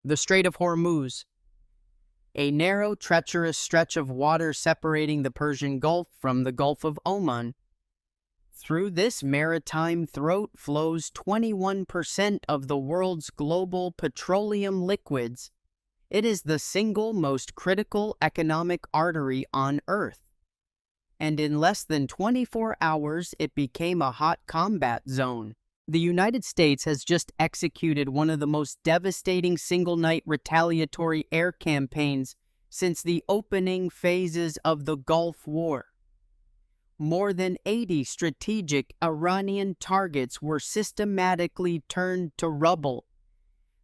The Strait of Hormuz, a narrow, treacherous stretch of water separating the Persian Gulf from the Gulf of Oman. Through this maritime throat flows 21% of the world's global petroleum liquids. It is the single most critical economic artery on Earth. And in less than 24 hours, it became a hot combat zone. The United States has just executed one of the most devastating single-night retaliatory air campaigns since the opening phases of the Gulf War. More than 80 strategic Iranian targets were systematically turned to rubble.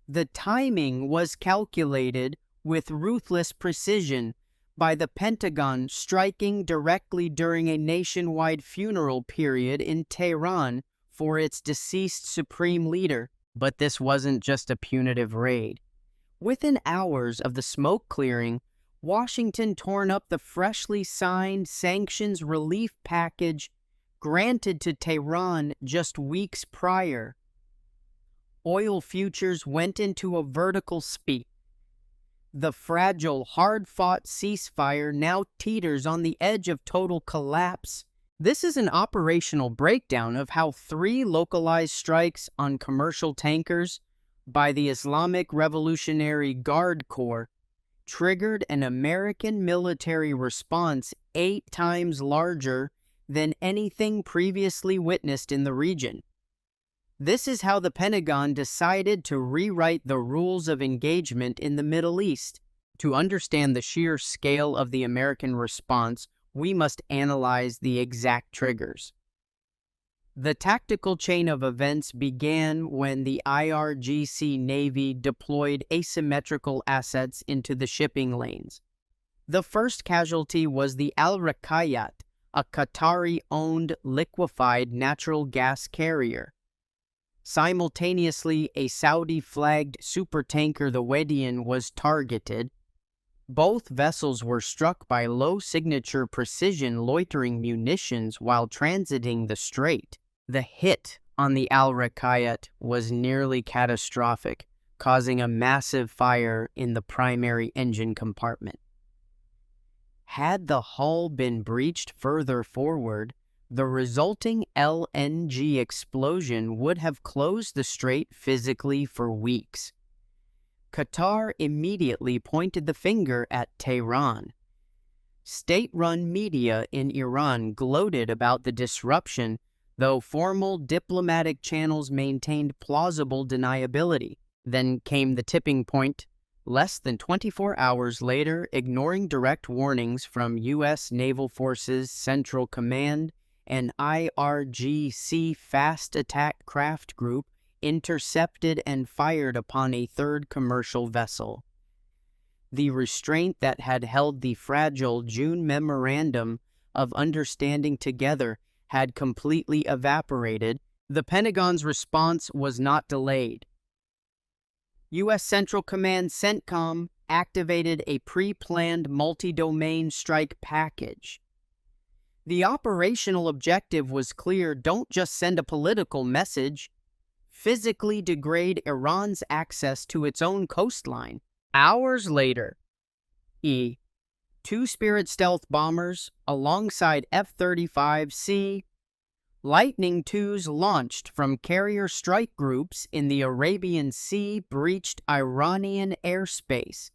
The timing was calculated with ruthless precision by the Pentagon, striking directly during a nationwide funeral period in Tehran for its deceased supreme leader. But this wasn't just a punitive raid. Within hours of the smoke clearing, Washington torn up the freshly signed sanctions relief package granted to Tehran just weeks prior. Oil futures went into a vertical spike. The fragile, hard-fought ceasefire now teeters on the edge of total collapse. This is an operational breakdown of how 3 localized strikes on commercial tankers by the Islamic Revolutionary Guard Corps triggered an American military response 8 times larger than anything previously witnessed in the region. This is how the Pentagon decided to rewrite the rules of engagement in the Middle East. To understand the sheer scale of the American response, we must analyze the exact triggers. The tactical chain of events began when the IRGC Navy deployed asymmetrical assets into the shipping lanes. The first casualty was the Al Rakayat, a Qatari-owned liquefied natural gas carrier. Simultaneously, a Saudi-flagged supertanker, the Wadian, was targeted. Both vessels were struck by low-signature precision loitering munitions while transiting the strait. The hit on the Al Rakayat was nearly catastrophic, causing a massive fire in the primary engine compartment. Had the hull been breached further forward, the resulting LNG explosion would have closed the strait physically for weeks. Qatar immediately pointed the finger at Tehran. State-run media in Iran gloated about the disruption, though formal diplomatic channels maintained plausible deniability. Then came the tipping point. Less than 24 hours later, ignoring direct warnings from U.S. Naval Forces Central Command, an IRGC fast attack craft group intercepted and fired upon a third commercial vessel. The restraint that had held the fragile June Memorandum of Understanding together had completely evaporated. The Pentagon's response was not delayed. U.S. Central Command CENTCOM activated a pre-planned multi-domain strike package. The operational objective was clear: don't just send a political message, physically degrade Iran's access to its own coastline. Hours later, E-2 Spirit stealth bombers alongside F-35C Lightning IIs launched from carrier strike groups in the Arabian Sea breached Iranian airspace.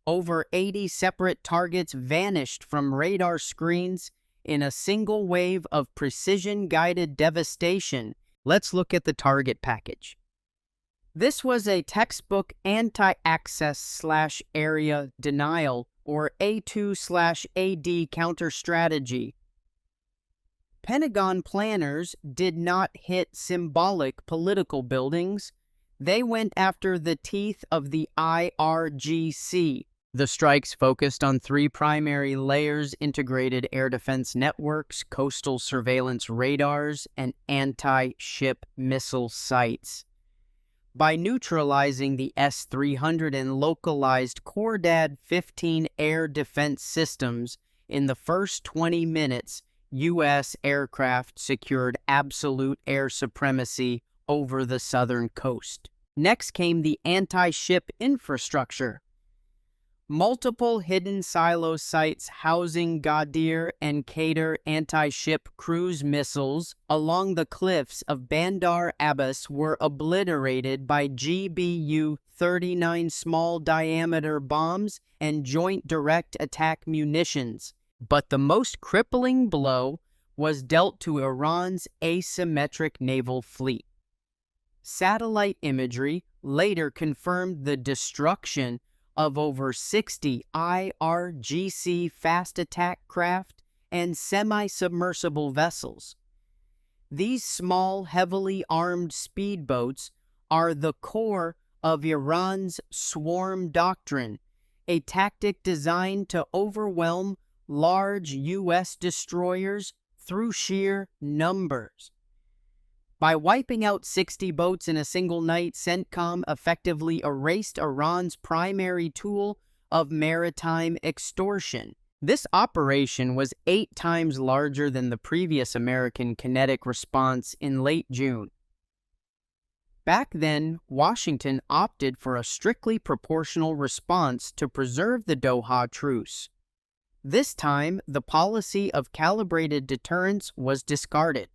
Over 80 separate targets vanished from radar screens in a single wave of precision-guided devastation. Let's look at the target package. This was a textbook anti-access/area denial, or A2/AD counter-strategy. Pentagon planners did not hit symbolic political buildings. They went after the teeth of the IRGC. The strikes focused on 3 primary layers: integrated air defense networks, coastal surveillance radars, and anti-ship missile sites. By neutralizing the S-300 and localized Cordad-15 air defense systems in the first 20 minutes, U.S. aircraft secured absolute air supremacy over the southern coast. Next came the anti-ship infrastructure. Multiple hidden silo sites housing Ghadir and Qatar anti-ship cruise missiles along the cliffs of Bandar Abbas were obliterated by GBU-39 small-diameter bombs and joint direct attack munitions. But the most crippling blow was dealt to Iran's asymmetric naval fleet. Satellite imagery later confirmed the destruction of over 60 IRGC fast attack craft and semi-submersible vessels. These small, heavily armed speedboats are the core of Iran's swarm doctrine, a tactic designed to overwhelm large U.S. destroyers through sheer numbers. By wiping out 60 boats in a single night, CENTCOM effectively erased Iran's primary tool of maritime extortion. This operation was 8 times larger than the previous American kinetic response in late June. Back then, Washington opted for a strictly proportional response to preserve the Doha truce. This time, the policy of calibrated deterrence was discarded.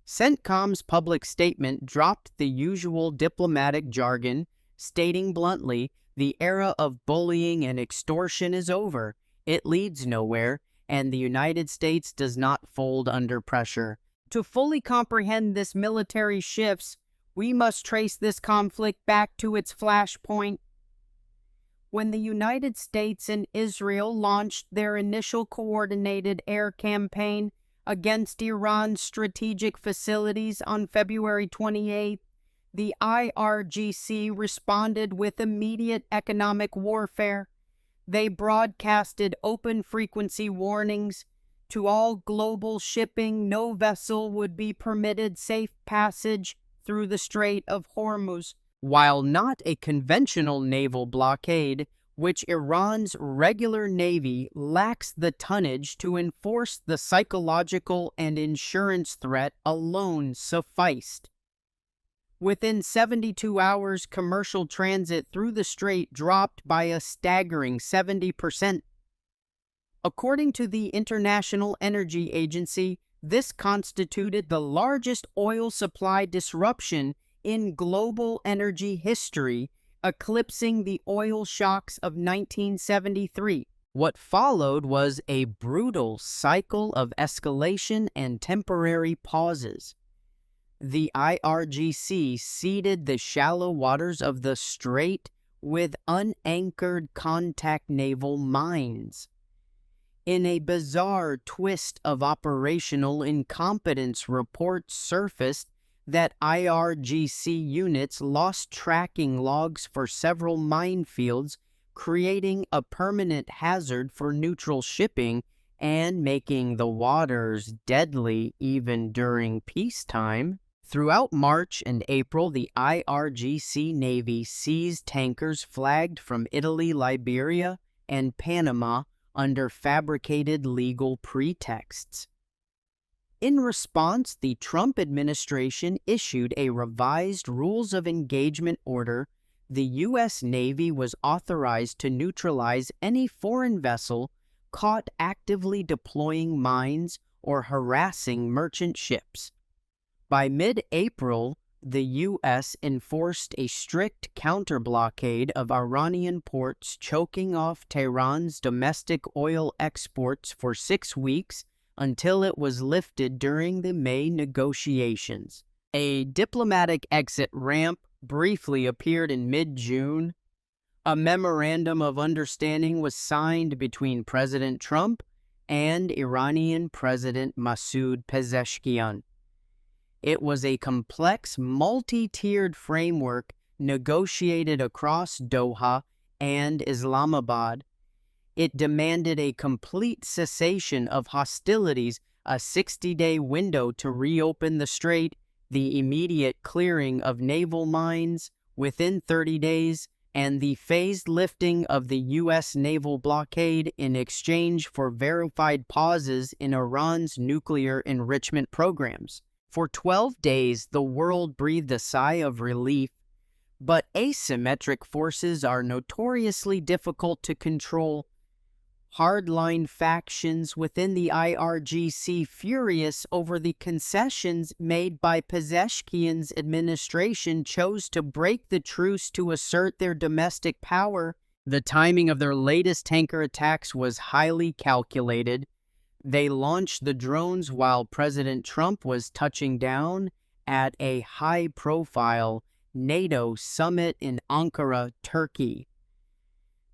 CENTCOM's public statement dropped the usual diplomatic jargon, stating bluntly, "The era of bullying and extortion is over. It leads nowhere, and the United States does not fold under pressure. To fully comprehend this military shifts, we must trace this conflict back to its flashpoint. When the United States and Israel launched their initial coordinated air campaign against Iran's strategic facilities on February 28th, the IRGC responded with immediate economic warfare. They broadcasted open-frequency warnings to all global shipping. No vessel would be permitted safe passage through the Strait of Hormuz. While not a conventional naval blockade, which Iran's regular navy lacks the tonnage to enforce, the psychological and insurance threat alone sufficed. Within 72 hours, commercial transit through the strait dropped by a staggering 70%. According to the International Energy Agency, this constituted the largest oil supply disruption in global energy history, eclipsing the oil shocks of 1973. What followed was a brutal cycle of escalation and temporary pauses. The IRGC seeded the shallow waters of the strait with unanchored contact naval mines. In a bizarre twist of operational incompetence, reports surfaced that IRGC units lost tracking logs for several minefields, creating a permanent hazard for neutral shipping and making the waters deadly even during peacetime. Throughout March and April, the IRGC Navy seized tankers flagged from Italy, Liberia, and Panama under fabricated legal pretexts. In response, the Trump administration issued a revised Rules of Engagement order. The U.S. Navy was authorized to neutralize any foreign vessel caught actively deploying mines or harassing merchant ships. By mid-April, the U.S. enforced a strict counter-blockade of Iranian ports, choking off Tehran's domestic oil exports for 6 weeks, until it was lifted during the May negotiations. A diplomatic exit ramp briefly appeared in mid-June. A memorandum of understanding was signed between President Trump and Iranian President Masoud Pezeshkian. It was a complex, multi-tiered framework negotiated across Doha and Islamabad. It demanded a complete cessation of hostilities, a 60-day window to reopen the strait, the immediate clearing of naval mines within 30 days, and the phased lifting of the U.S. naval blockade in exchange for verified pauses in Iran's nuclear enrichment programs. For 12 days, the world breathed a sigh of relief. But asymmetric forces are notoriously difficult to control. Hardline factions within the IRGC furious over the concessions made by Pezeshkian's administration chose to break the truce to assert their domestic power. The timing of their latest tanker attacks was highly calculated. They launched the drones while President Trump was touching down at a high-profile NATO summit in Ankara, Turkey.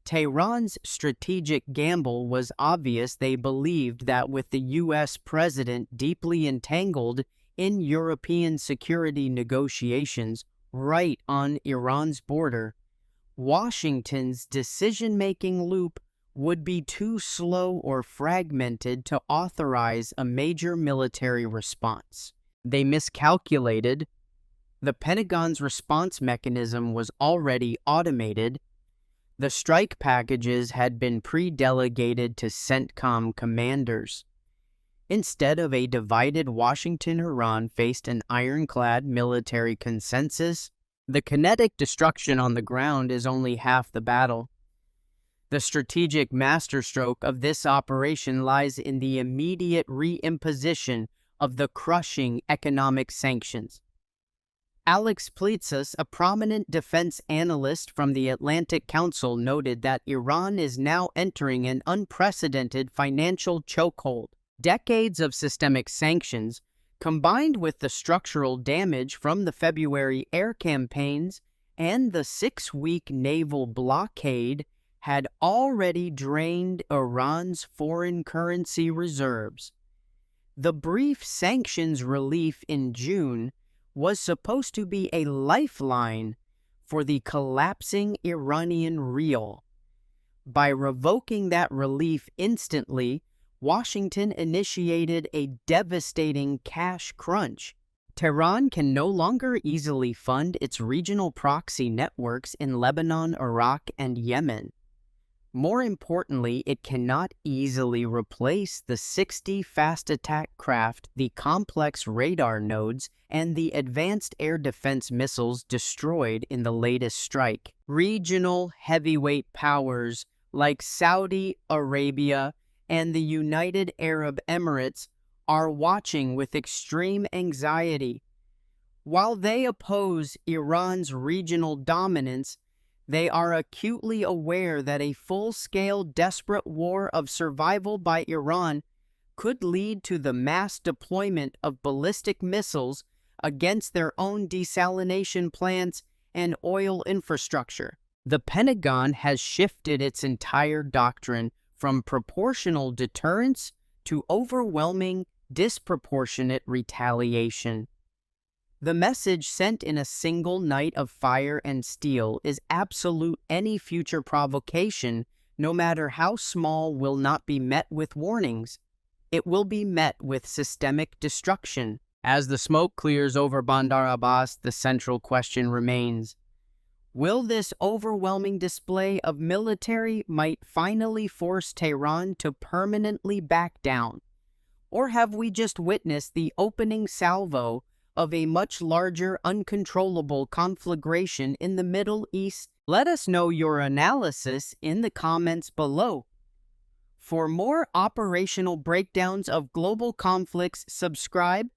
Tehran's strategic gamble was obvious. They believed that with the U.S. president deeply entangled in European security negotiations right on Iran's border, Washington's decision-making loop would be too slow or fragmented to authorize a major military response. They miscalculated. The Pentagon's response mechanism was already automated. The strike packages had been pre-delegated to CENTCOM commanders. Instead of a divided Washington, Iran faced an ironclad military consensus. The kinetic destruction on the ground is only half the battle. The strategic masterstroke of this operation lies in the immediate reimposition of the crushing economic sanctions. Alex Plitzas, a prominent defense analyst from the Atlantic Council, noted that Iran is now entering an unprecedented financial chokehold. Decades of systemic sanctions, combined with the structural damage from the February air campaigns and the 6-week naval blockade, had already drained Iran's foreign currency reserves. The brief sanctions relief in June was supposed to be a lifeline for the collapsing Iranian rial. By revoking that relief instantly, Washington initiated a devastating cash crunch. Tehran can no longer easily fund its regional proxy networks in Lebanon, Iraq, and Yemen. More importantly, it cannot easily replace the 60 fast attack craft, the complex radar nodes, and the advanced air defense missiles destroyed in the latest strike. Regional heavyweight powers like Saudi Arabia and the United Arab Emirates are watching with extreme anxiety. While they oppose Iran's regional dominance, they are acutely aware that a full-scale desperate war of survival by Iran could lead to the mass deployment of ballistic missiles against their own desalination plants and oil infrastructure. The Pentagon has shifted its entire doctrine from proportional deterrence to overwhelming, disproportionate retaliation. The message sent in a single night of fire and steel is absolute. Any future provocation, no matter how small, will not be met with warnings. It will be met with systemic destruction. As the smoke clears over Bandar Abbas, the central question remains: will this overwhelming display of military might finally force Tehran to permanently back down? Or have we just witnessed the opening salvo of a much larger, uncontrollable conflagration in the Middle East? Let us know your analysis in the comments below. For more operational breakdowns of global conflicts, subscribe